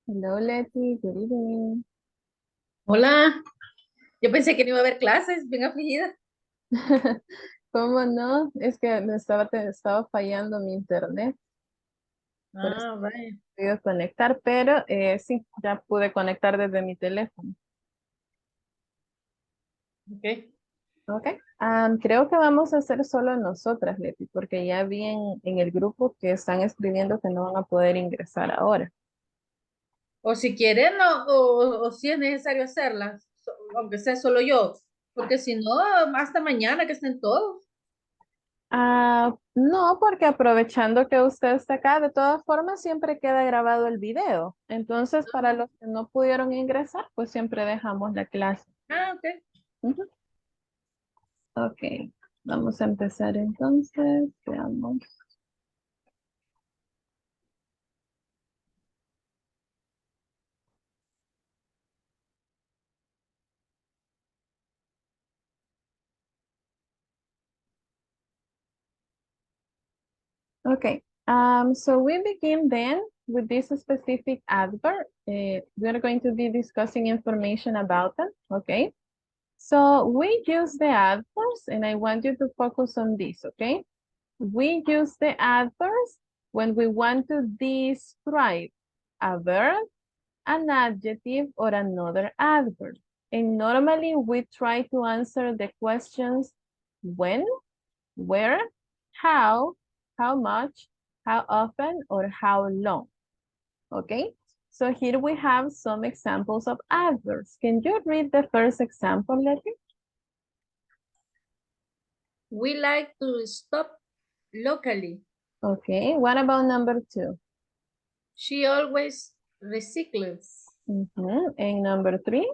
Hello, Letty. Good evening. Hola, yo pensé que no iba a haber clases, bien afligida. ¿Cómo no? Es que estaba fallando mi internet, por eso Ah, vaya. no he podido conectar, pero sí, ya pude conectar desde mi teléfono. Ok. Ok. Creo que vamos a hacer solo nosotras, Leti, porque ya vi en el grupo que están escribiendo que no van a poder ingresar ahora. O si quieren, o si es necesario hacerlas, aunque sea solo yo, porque si no, hasta mañana que estén todos. No, porque aprovechando que usted está acá, de todas formas siempre queda grabado el video. Entonces, para los que no pudieron ingresar, pues siempre dejamos la clase. Ah, ok. Ujú. Ok, vamos a empezar entonces. Veamos. Okay, so we begin then with this specific adverb. We are going to be discussing information about them. Okay, so we use the adverbs, and I want you to focus on this. Okay, we use the adverbs when we want to describe a verb, an adjective, or another adverb. And normally we try to answer the questions when, where, how, how much, how often, or how long. Okay, so here we have some examples of adverbs. Can you read the first example, Letty? We like to stop locally. Okay, what about number two? She always recycles. And number three?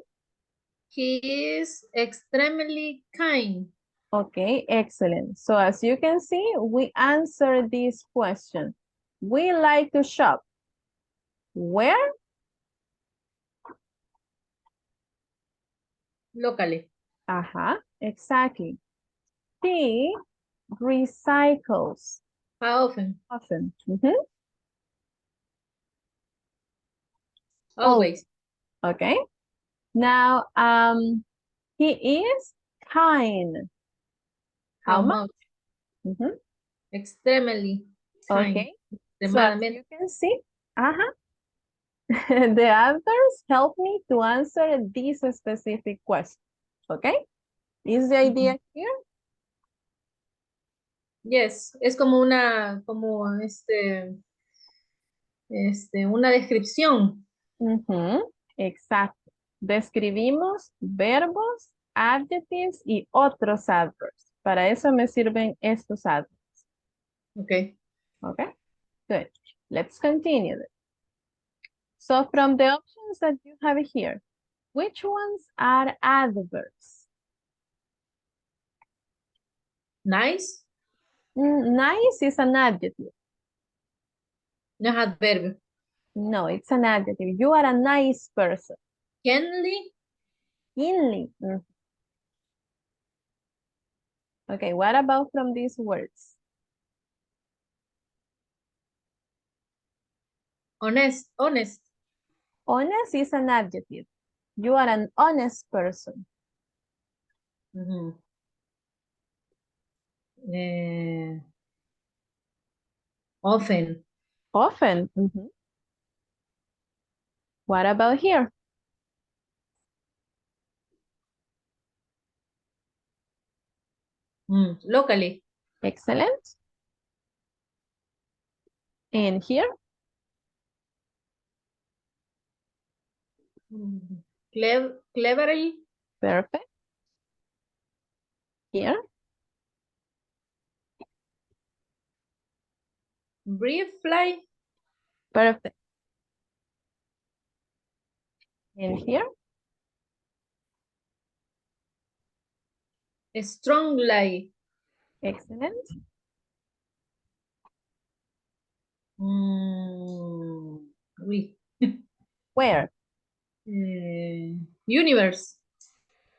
He is extremely kind. Okay, excellent. So as you can see, we answer this question. We like to shop. Where? Locally. Exactly. She recycles How often? often. Oh, Always. okay. Now, he is kind. How How much? much? Mhm. Extremely kind. Okay. So as Extremadamente. you can see, uh-huh, the answers help me to answer this specific question. Okay. Is the idea clear? Yes, es como una descripción. Exacto. Describimos verbos, adjectives y otros adverbs. Para eso me sirven estos adverbs. Ok. Okay, good. Let's continue. So from the options that you have here, which ones are adverbs? Nice, Nice is an adjective. no es adverbio. No, it's an adjective. You are a nice person. Kenly, Keenly. Okay, what about from these words? honest. Honest is an adjective. You are an honest person. Ujú. Eh, often, Often. What about here? locally. Excellent. And here? Cleverly, Perfect. Here? briefly, Perfect. And here? strongly. Excellent. Mm, oui. Where? Universe,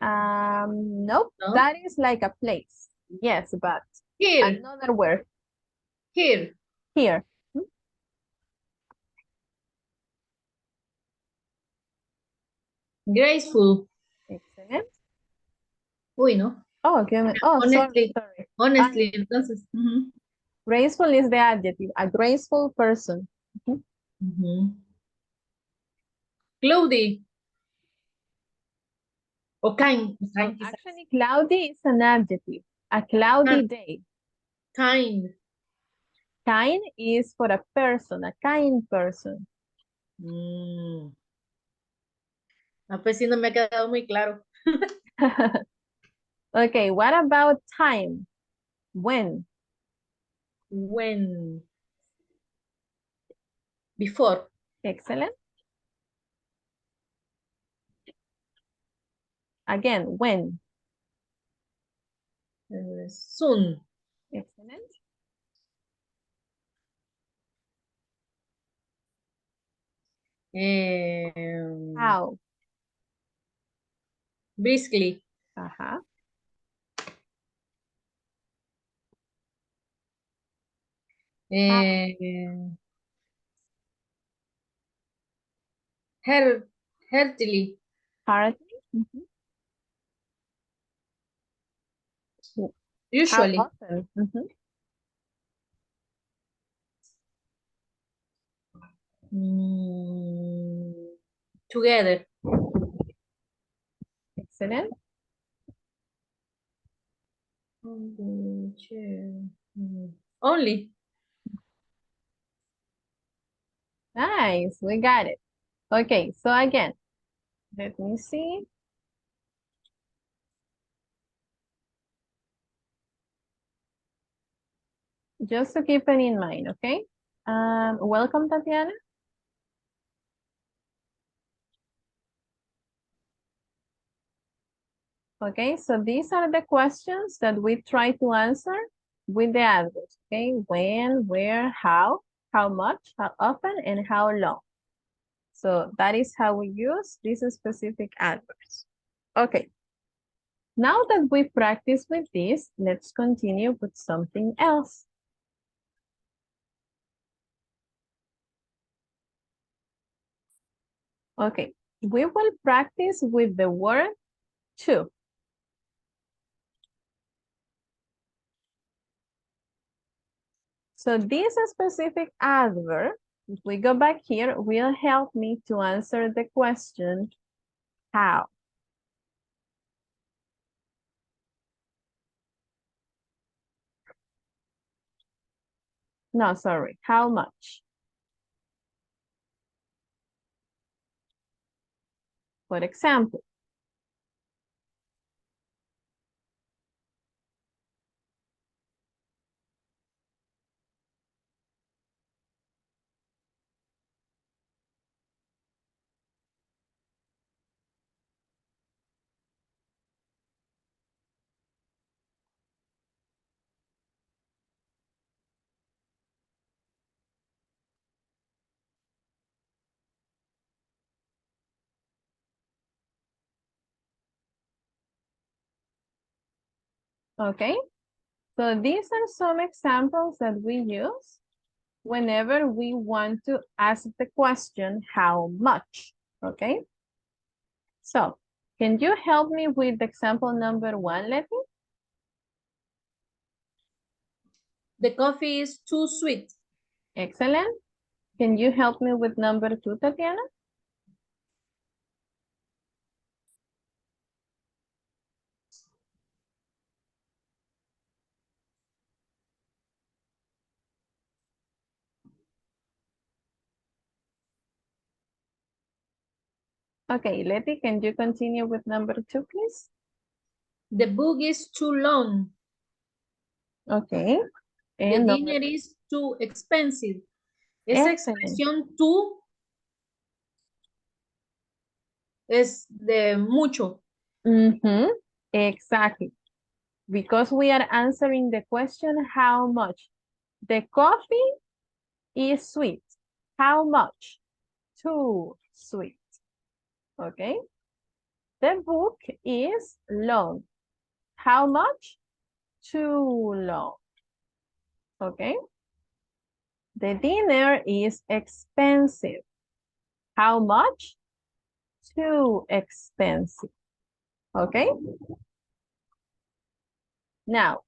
Nope. no? That is like a place. Yes, but Here, another word. here. Here. Graceful. Excellent. Uy, no. Oh, okay. Oh, sorry, Honestly. sorry. Honestly, entonces. Ujú. Graceful is the adjective. A graceful person. Mhm. Ujú. Cloudy. O kind. No, Kind quizás. actually, cloudy is an adjective. A cloudy day. Kind. Kind is for a person, a kind person. Mm. Ah, pues sí, no me ha quedado muy claro. Okay, what about time? When? When. Before. Excellent. Again, when? Soon. Excellent. Eh, How? briskly. Ajá. How? Eh, heart, heartily. Hardly. Mhm. How Usually. often? Mhm. Mm, together. Excellent. On the chair. Only. Nice, we got it. Okay, so again, let me see. Just to keep it in mind, okay? Welcome, Tatiana. Okay, so these are the questions that we try to answer with the adverbs, okay? When, where, how much, how often, and how long. So that is how we use these specific adverbs. Okay, now that we practice with this, let's continue with something else. Okay, we will practice with the word to. So this specific adverb, if we go back here, will help me to answer the question, how? No, sorry, how much? For example, okay? So these are some examples that we use whenever we want to ask the question, how much, okay? So, can you help me with example number 1, Letty? The coffee is too sweet. Excellent. Can you help me with number 2, Tatiana? Okay, Letty, can you continue with number 2, please? The book is too long. Okay. The And number, dinner is too expensive. Esa excellent. expresión too es de mucho. Exactly. Because we are answering the question, how much? The coffee is sweet. How much? Too sweet. Okay. The book is long. How much? Too long. Okay. The dinner is expensive. How much? too expensive. Okay? Now,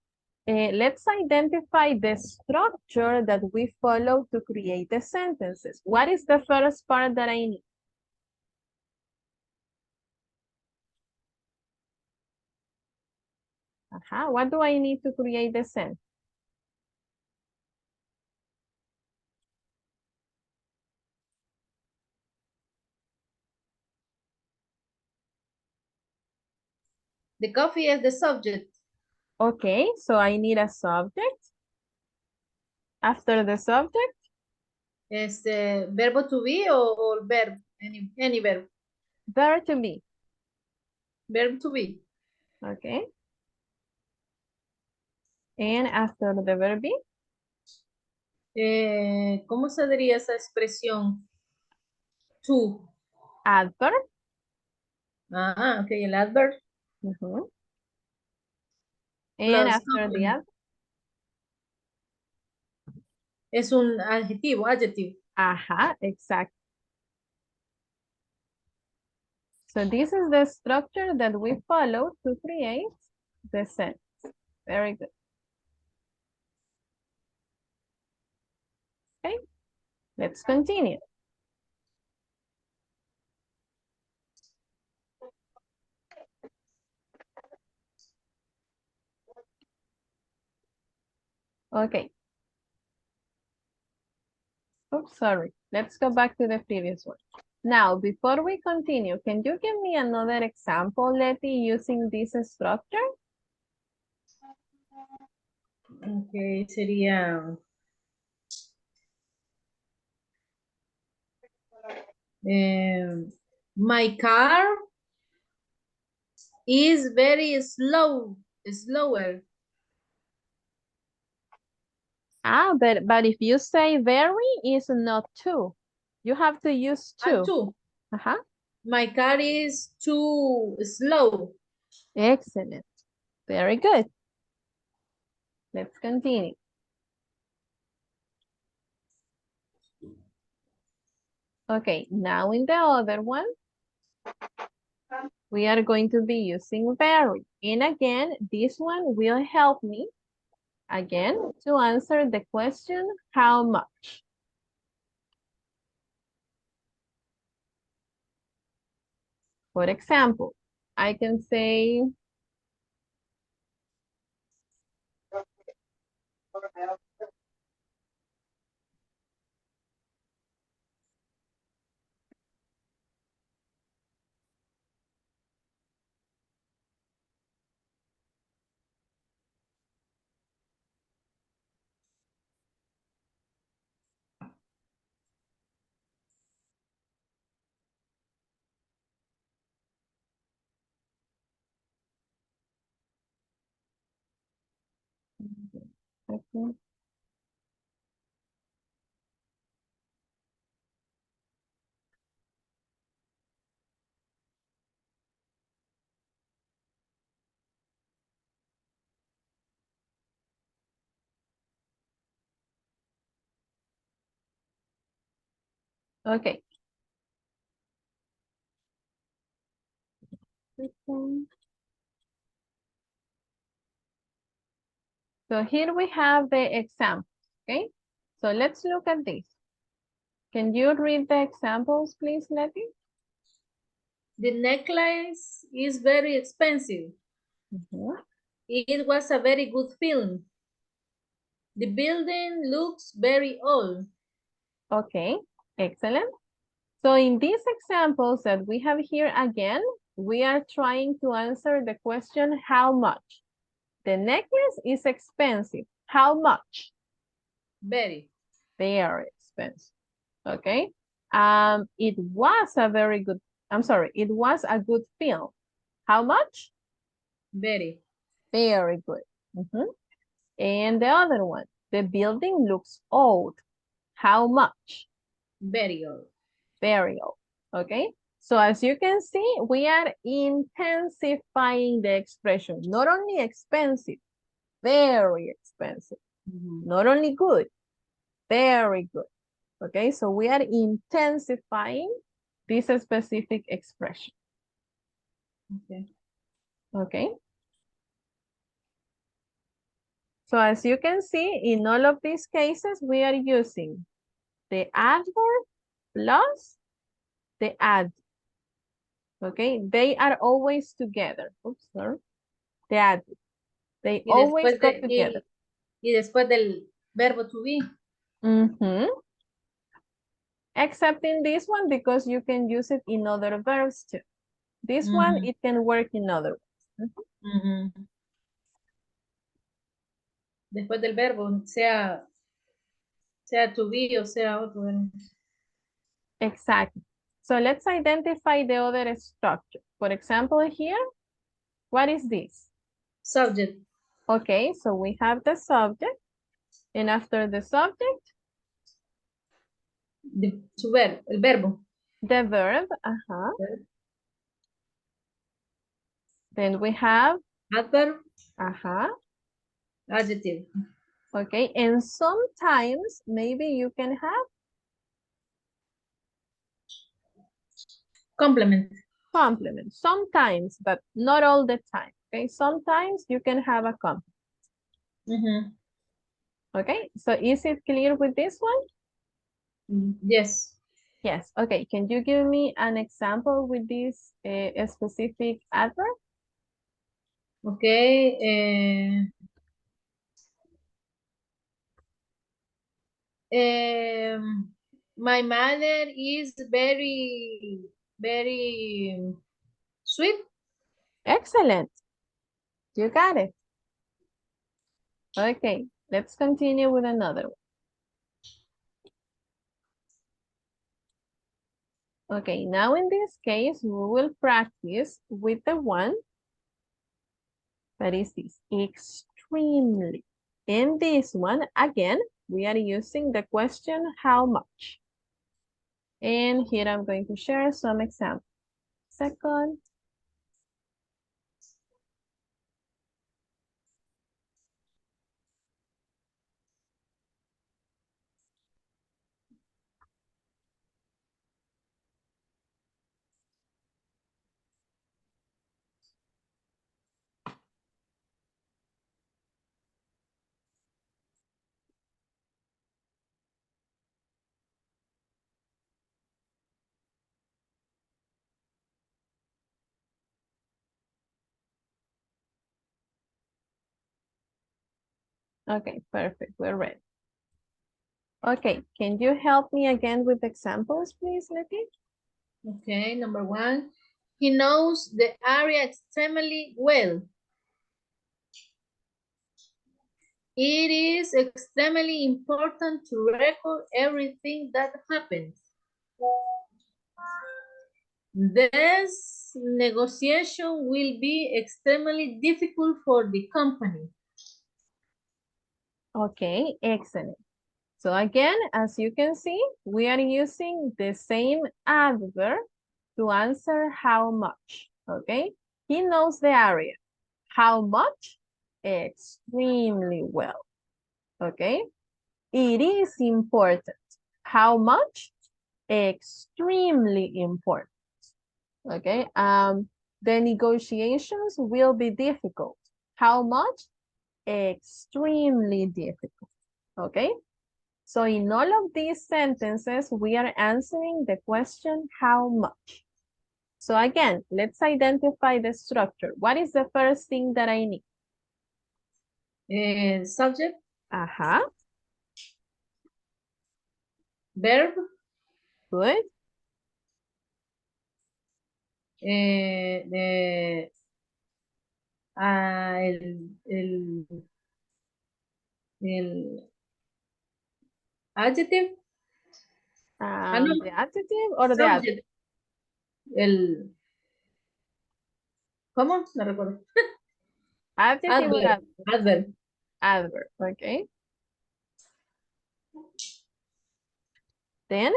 let's identify the structure that we follow to create the sentences. What is the first part that I need? What do I need to create the sentence? The coffee is the subject. Okay, so I need a subject. After the subject, Verbo to be or verb, any verb. verb to be. Verb to be. Okay. And after the verb be, ¿Cómo se diría esa expresión? To. adverb. Ok, el adverb And plus after the complement. adverb, Es un adjetivo, adjective. exactly. So this is the structure that we follow to create the sentence. Very good. Okay, let's continue. Okay. Oops, sorry. Let's go back to the previous one. Now, before we continue, can you give me another example, Letty, using this structure? Ok, sería... my car is very slower. But if you say very, it's not too. You have to use too. Too. Uh-huh. My car is too slow. Excellent. Very good. Let's continue. Okay, now in the other one, we are going to be using very. And again, this one will help me, again, to answer the question, how much? For example, I can say, okay. Okay. So here we have the examples, okay? So let's look at this. Can you read the examples, please, Letty? The necklace is very expensive. It was a very good film. The building looks very old. Okay, excellent. So in these examples that we have here again, we are trying to answer the question, how much? The necklace is expensive. How much? Very. Very expensive. Okay. It was a very good, I'm sorry, it was a good film. How much? Very. Very good. And the other one, the building looks old. How much? Very old. Very old. Okay. So as you can see, we are intensifying the expression. Not only expensive, very expensive. Not only good, very good. Okay, so we are intensifying this specific expression. Okay. Okay. So as you can see, in all of these cases, we are using the adverb plus the adjective. Okay, they are always together. Oops, sorry. The adjective. They Y always después go de, together. y después del verbo to be. Mm-hmm. Except in this one, because you can use it in other verbs too. This one, it can work in other ways. Después del verbo, sea to be o sea otro. Exactly. So let's identify the other structure. For example, here, what is this? Subject. Okay, so we have the subject, and after the subject, Su verbo, el verbo. the verb, Then we have, Adverb, adjective. Okay, and sometimes maybe you can have Complement. complement. Sometimes, but not all the time. Okay, sometimes you can have a complement. Okay, so is it clear with this one? Yes. Yes, okay. Can you give me an example with this specific adverb? Okay. My mother is very sweet. Excellent. You got it. Okay, let's continue with another one. Okay, now in this case, we will practice with the one that is this, extremely. In this one, again, we are using the question, how much? And here I'm going to share some examples. Second. Okay, perfect. We're ready. Okay, can you help me again with examples, please, Letty? Okay, number one. He knows the area extremely well. It is extremely important to record everything that happens. This negotiation will be extremely difficult for the company. Okay, excellent. So again, as you can see, we are using the same adverb to answer how much, okay? He knows the area. How much? Extremely well, okay? It is important. How much? Extremely important, okay? The negotiations will be difficult. How much? Extremely difficult, okay? So in all of these sentences, we are answering the question, how much? So again, let's identify the structure. What is the first thing that I need? Subject, Ajá, verb, good. el adjective. No, The adjective or the adverb? subject. El, ¿cómo? No recuerdo. Adjective or Adverb. adverb? Adverb. Adverb, okay. Then?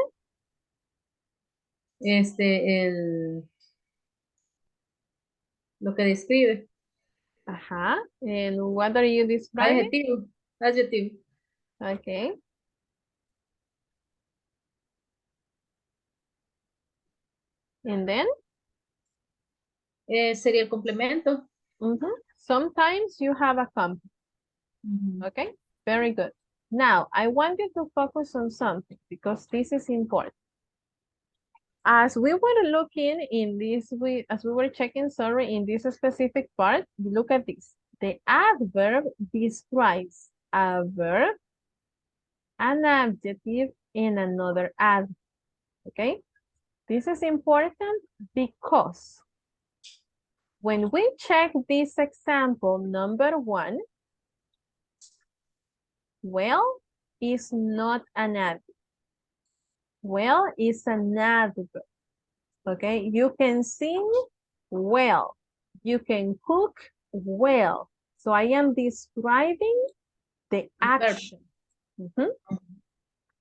Lo que describe. Ajá. And what are you describing? Adjetivo. Adjetivo. Okay. And then? Sería el complemento. Sometimes you have a complement. Okay, very good. Now, I want you to focus on something because this is important. As we were looking in this, as we were checking, sorry, in this specific part, look at this. The adverb describes a verb, an adjective, and another adverb, okay? This is important because when we check this example, number 1, well is not an adverb. Well is an adverb, okay? You can sing well. You can cook well. So I am describing the action.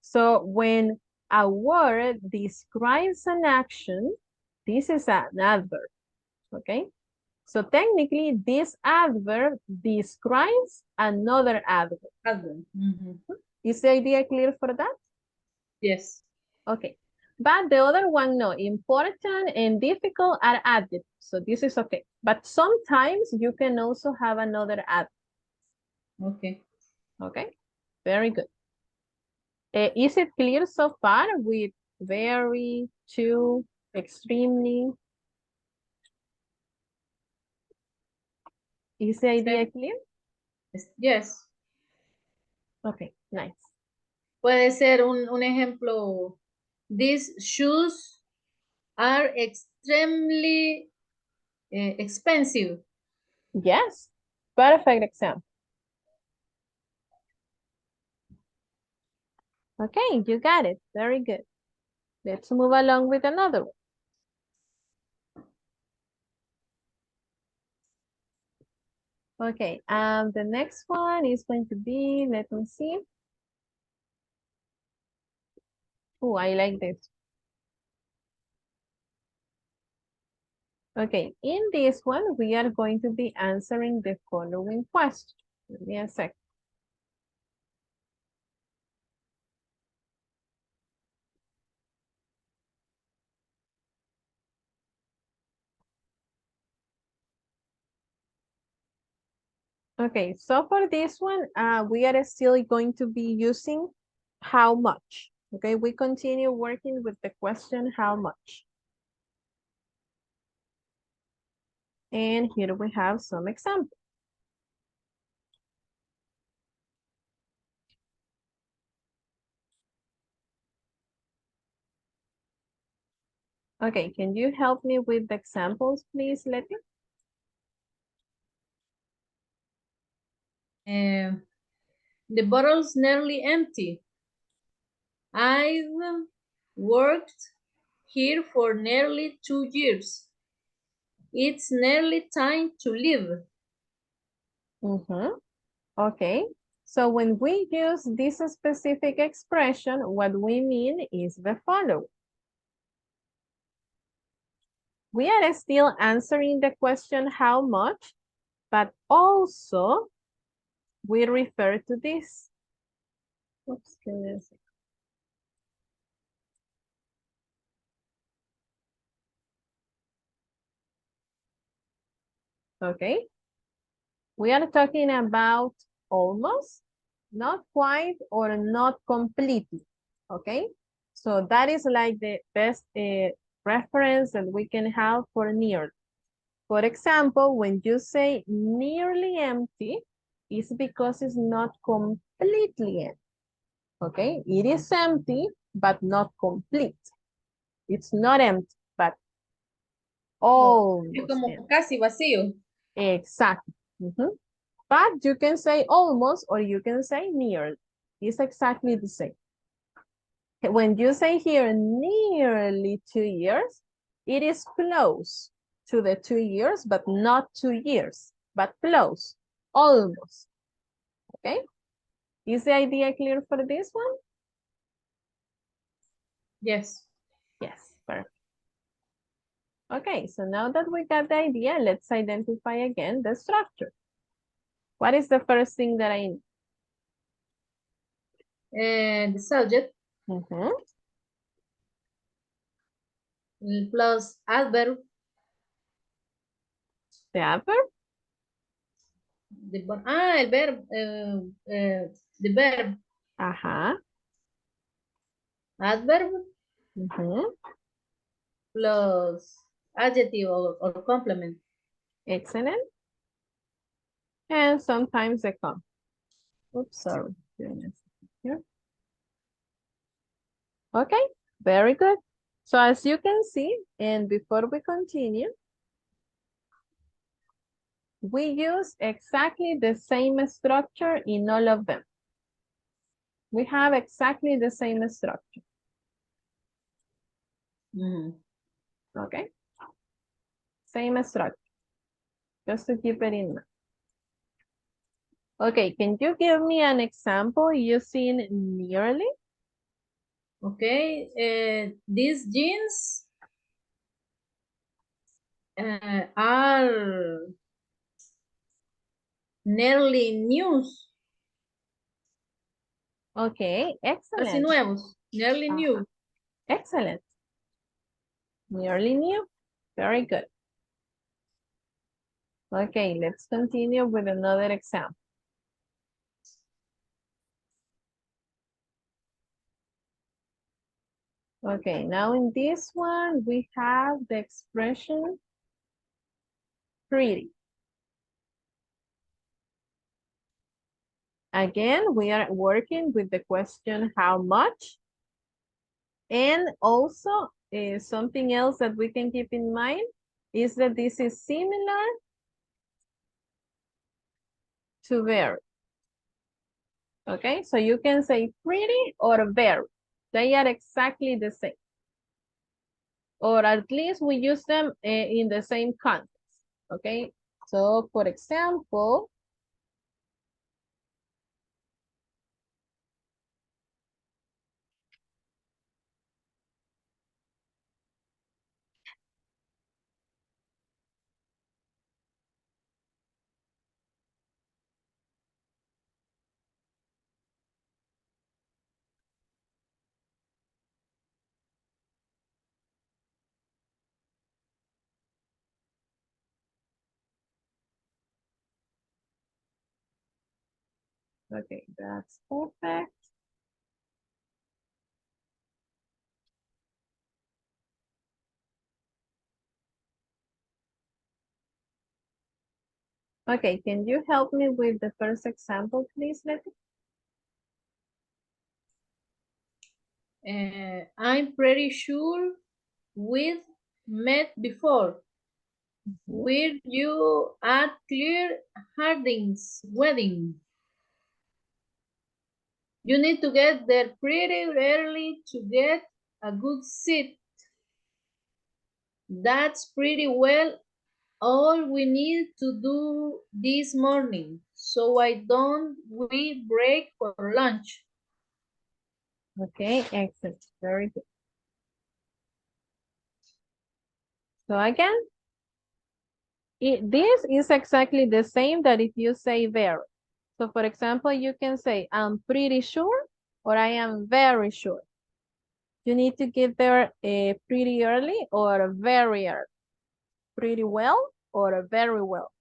So when a word describes an action, this is an adverb, okay? So technically, this adverb describes another adverb. Is the idea clear for that? Yes. Okay. But the other one, no. Important and difficult are adjectives. So this is okay. But sometimes you can also have another adverb. Okay. Okay. Very good. Is it clear so far with very, to, extremely? Is the idea clear? Yes. Okay, nice. Puede ser un ejemplo. These shoes are extremely expensive. Yes, perfect example. Okay, you got it. Very good. Let's move along with another one. Okay, the next one is going to be, let me see. Oh, I like this. Okay, in this one, we are going to be answering the following question. Give me a sec. Okay, so for this one, we are still going to be using how much. Okay, we continue working with the question how much. And here we have some examples. Okay, can you help me with the examples, please, Letty? The bottle's nearly empty. I've worked here for nearly 2 years. It's nearly time to leave. Okay, so when we use this specific expression, what we mean is the following. We are still answering the question how much, but also we refer to this. Oops, okay. We are talking about almost, not quite, or not completely, okay? So that is like the best reference that we can have for nearly. For example, when you say nearly empty, it's because it's not completely empty, okay? It is empty, but not complete. It's not empty, but almost Como empty. casi vacío. Exactly. But you can say almost or you can say nearly. It's exactly the same. When you say here nearly 2 years, it is close to the 2 years, but not 2 years, but close, almost. Okay? Is the idea clear for this one? Yes. Yes, perfect. Okay, so now that we got the idea, let's identify again the structure. What is the first thing that I need? The subject. Plus adverb. The adverb? El verbo. The verb. Ajá. Adverb Ujú. plus adjective or complement. Excellent. And sometimes the come. Oops, sorry. Give me a second here. Okay, very good. So as you can see, and before we continue, we use exactly the same structure in all of them. We have exactly the same structure. Okay, same structure, just to keep it in mind. Okay, can you give me an example using nearly? Okay, these jeans are nearly new. Okay, Casi excellent. nuevos. Nearly Ajá. new. Excellent. Nearly new. Very good. Okay, let's continue with another example. Okay, now in this one, we have the expression pretty. Again, we are working with the question how much. And also something else that we can keep in mind is that this is similar to very. Okay, so you can say pretty or very. They are exactly the same. Or at least we use them in the same context. Okay, so for example, okay, that's perfect. Okay, can you help me with the first example, please, Letty? I'm pretty sure we've met before. Were you at Claire Harding's wedding? You need to get there pretty early to get a good seat. That's pretty well all we need to do this morning. So why don't we break for lunch? Okay, excellent. Very good. So again, this is exactly the same that if you say very. So for example, you can say, I'm pretty sure, or I am very sure. You need to get there pretty early or very early. Pretty well or very well.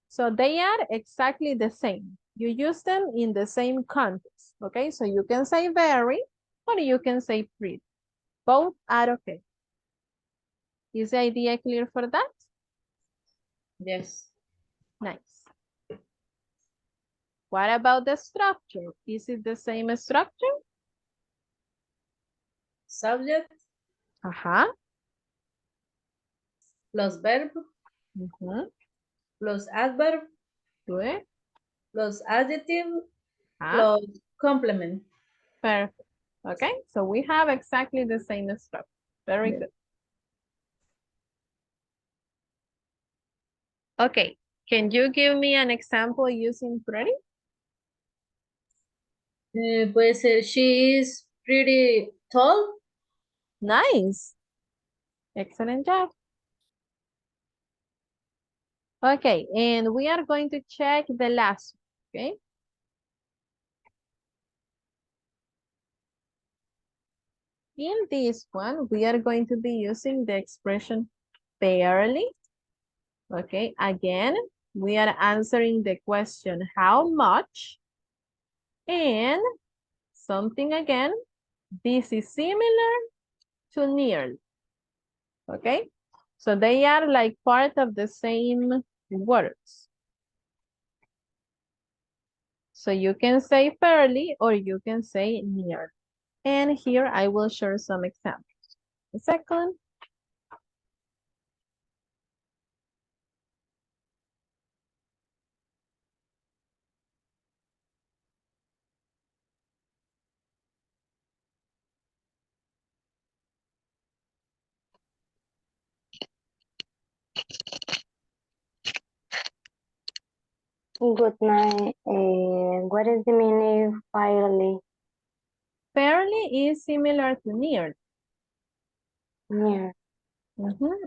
So they are exactly the same. You use them in the same context. Okay, so you can say very or you can say pretty. Both are okay. Is the idea clear for that? Yes. Nice. What about the structure? Is it the same structure? Subject Ajá. plus verb Ujú. plus adverb Good. plus adjective Ajá. plus complement. Perfect. Okay, so we have exactly the same structure. Very Yes. good. Okay, can you give me an example using pretty? Puede ser she is pretty tall. Nice. Excellent job. Okay, and we are going to check the last one, okay? In this one, we are going to be using the expression fairly. Okay, again, we are answering the question, how much? And something again, this is similar to nearly. Okay, so they are like part of the same words. So you can say fairly or you can say nearly. And here I will share some examples. A second. Good night. What is the meaning of fairly? Fairly is similar to nearly. Near.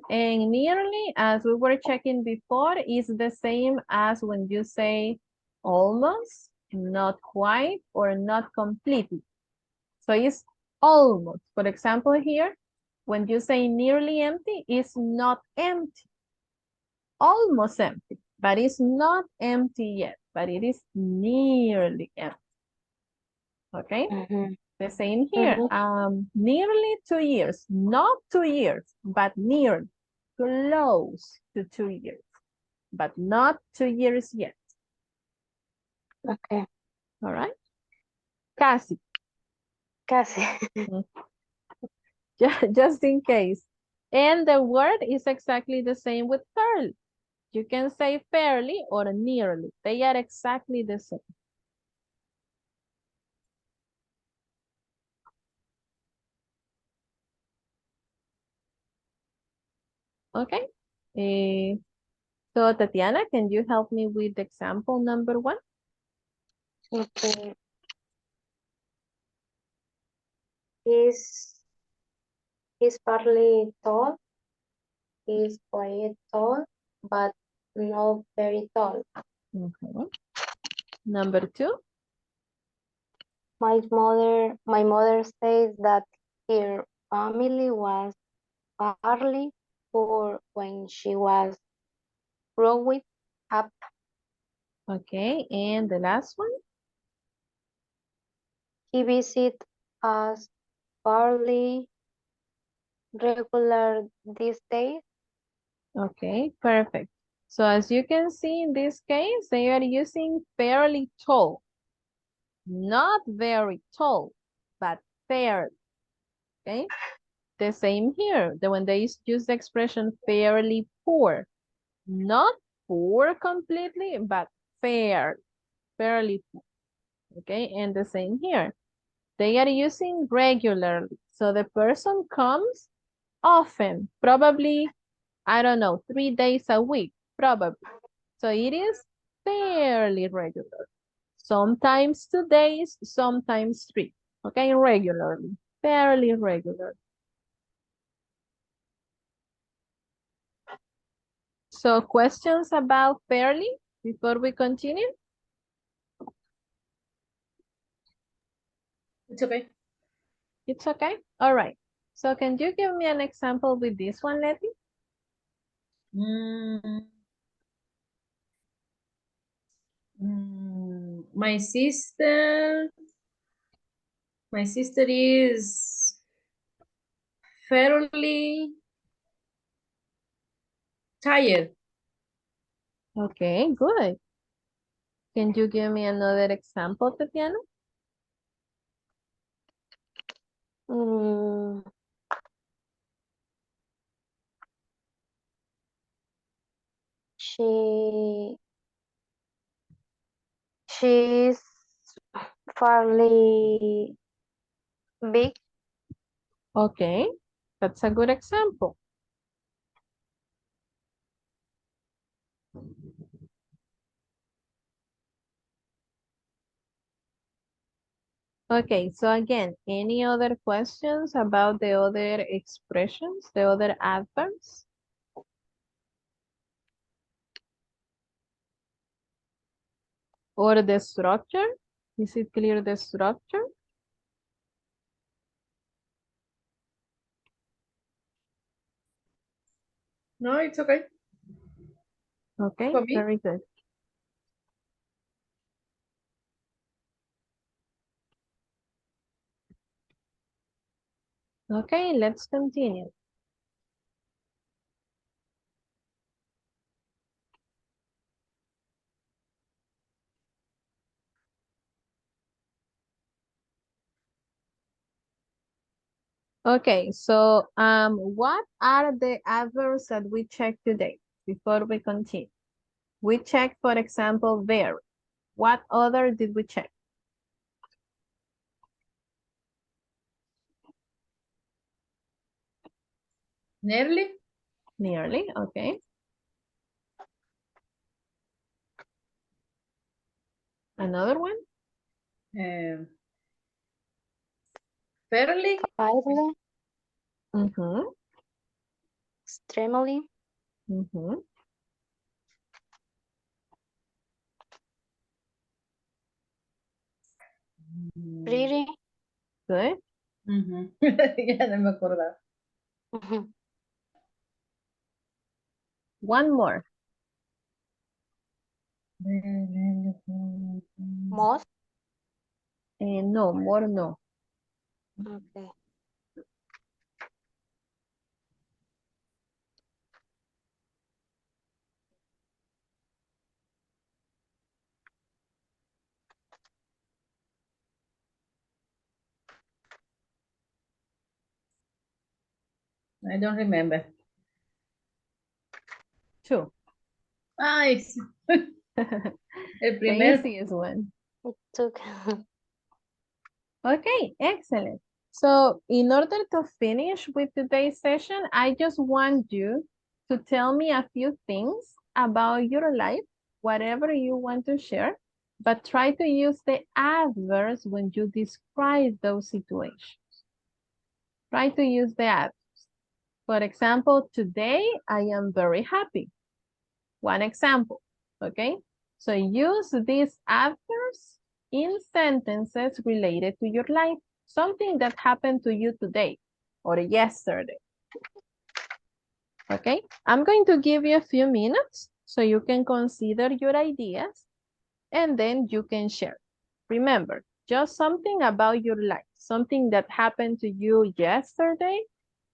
And nearly, as we were checking before, is the same as when you say almost, not quite, or not completely. So it's almost. For example, here, when you say nearly empty, it's not empty. Almost empty, but it's not empty yet, but it is nearly empty. Okay? The same here. Nearly 2 years, not 2 years, but near, close to 2 years, but not 2 years yet. Okay. All right. Casi. Casi. Just in case. And the word is exactly the same with fairly. You can say fairly or nearly. They are exactly the same. Okay. So Tatiana, can you help me with example number 1? Okay. He's partly tall. He's quite tall, but not very tall. Number 2. My mother says that her family was partly poor when she was growing up. Okay, and the last one? He visits us fairly regular these days. Okay, perfect. So as you can see in this case, they are using fairly tall. Not very tall, but fair. Okay, the same here. When they use the expression fairly poor. Not poor completely, but fairly poor. Okay, and the same here. They are using regularly. So the person comes often, probably, I don't know, 3 days a week, probably. So it is fairly regular. Sometimes 2 days, sometimes 3. Okay, regularly, fairly regular. So questions about fairly before we continue? It's okay. It's okay? All right. So can you give me an example with this one, Letty? My sister is fairly tired. Okay, good. Can you give me another example, Tatiana? Mm, she she's fairly big. Okay, that's a good example. Okay, so again, any other questions about the other expressions, the other adverbs? Or the structure? Is it clear the structure? No, it's okay. Okay, For me? very good. Okay, let's continue. Okay, so what are the adverbs that we checked today before we continue? We checked, for example, very. What other did we check? Nearly? Nearly, okay. Another one? Um, fairly? Fairly, Mm-hmm, extremely, mm-hmm. pretty. Good. Ujú. Ya no me acordaba. Mhm. One more. Most. No, more no. Okay. I don't remember. Two. Ay, sí. El The primer. easiest one. It took. Okay, excellent. So in order to finish with today's session, I just want you to tell me a few things about your life, whatever you want to share, but try to use the adverbs when you describe those situations. Try to use the adverbs. For example, today I am very happy. One example, okay? So use these adverbs in sentences related to your life, something that happened to you today or yesterday, okay? I'm going to give you a few minutes so you can consider your ideas and then you can share. Remember, just something about your life, something that happened to you yesterday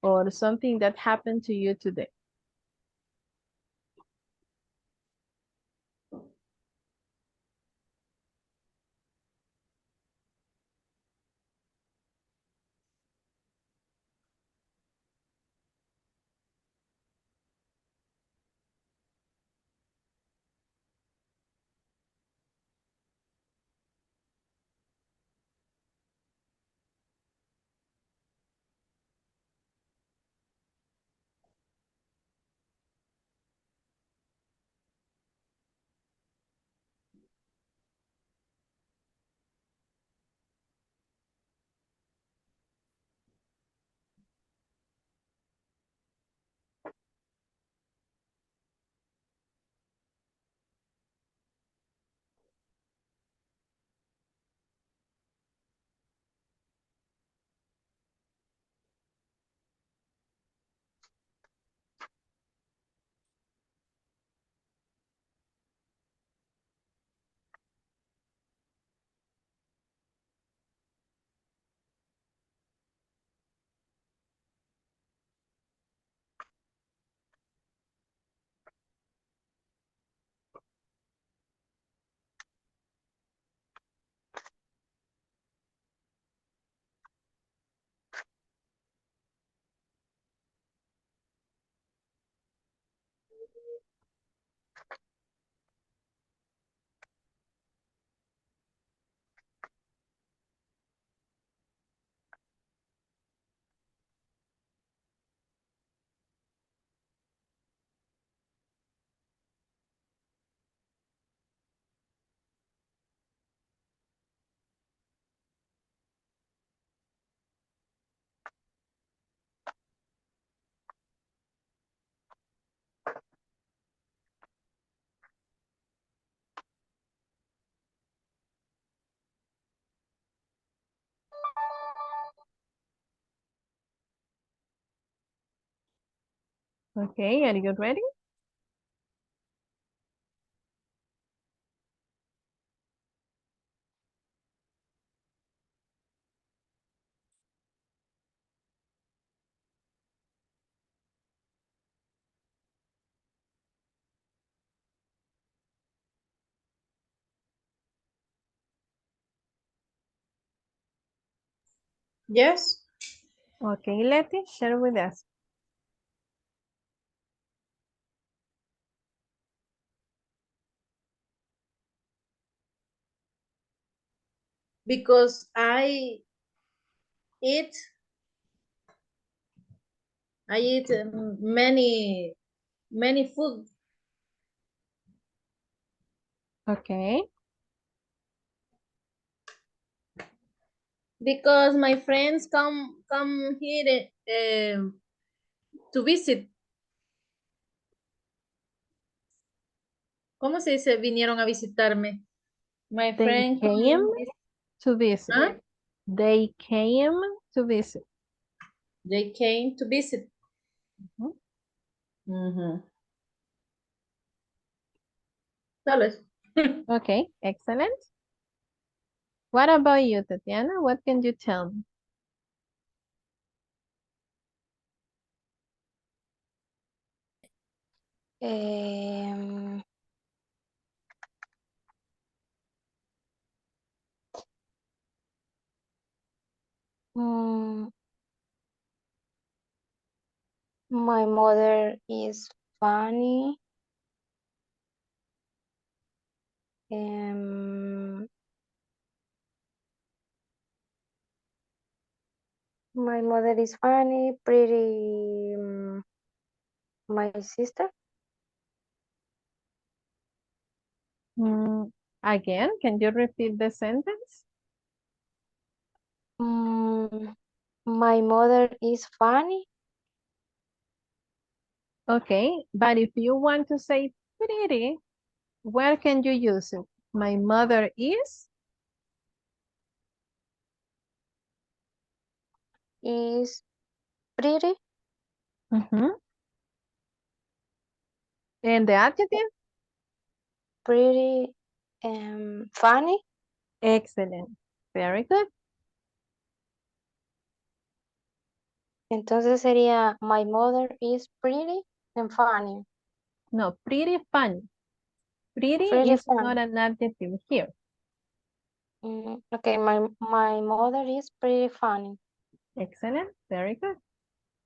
or something that happened to you today. Okay, are you ready? Yes. Okay, Letty, share with us. Because I eat many food. Okay. Because my friends come here to visit. ¿Cómo se dice? Vinieron a visitarme. My They friend came came. to visit. ¿Ah? They came to visit. They came to visit. Mhm. Ujú. Tal vez. Okay, excellent. What about you, Tatiana? What can you tell me? Um, mm, my mother is funny. Um, my mother is funny, pretty. My sister. Mm, again, can you repeat the sentence? My mother is funny. Okay, but if you want to say pretty, where can you use it? My mother Is pretty. Mhm. And the adjective? Pretty. Funny. Excellent. Very good. Entonces sería my mother is pretty and funny. No, pretty funny. Pretty Pretty is not funny. an adjective here. Okay, my mother is pretty funny. Excellent. Very good.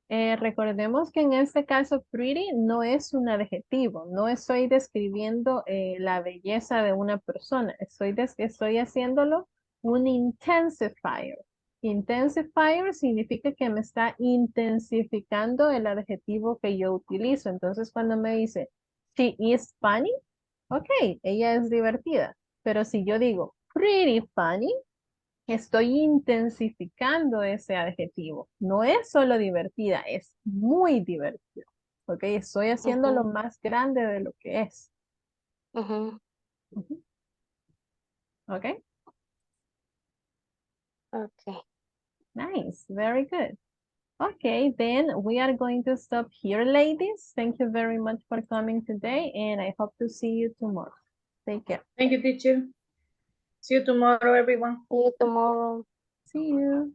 Recordemos que en este caso pretty no es un adjetivo, no estoy describiendo la belleza de una persona, estoy haciéndolo un intensifier. Intensifier significa que me está intensificando el adjetivo que yo utilizo. Entonces cuando me dice she is funny, ok, ella es divertida. Pero si yo digo pretty funny, estoy intensificando ese adjetivo. No es solo divertida, es muy divertida. ¿Ok? Estoy haciendo lo Ujú, más grande de lo que es. ujú. Ujú. ¿Ok? Okay. Nice. Very good. Okay, then we are going to stop here, ladies. Thank you very much for coming today, and I hope to see you tomorrow. Take care. Thank you, teacher. See you tomorrow, everyone. See you tomorrow. See you.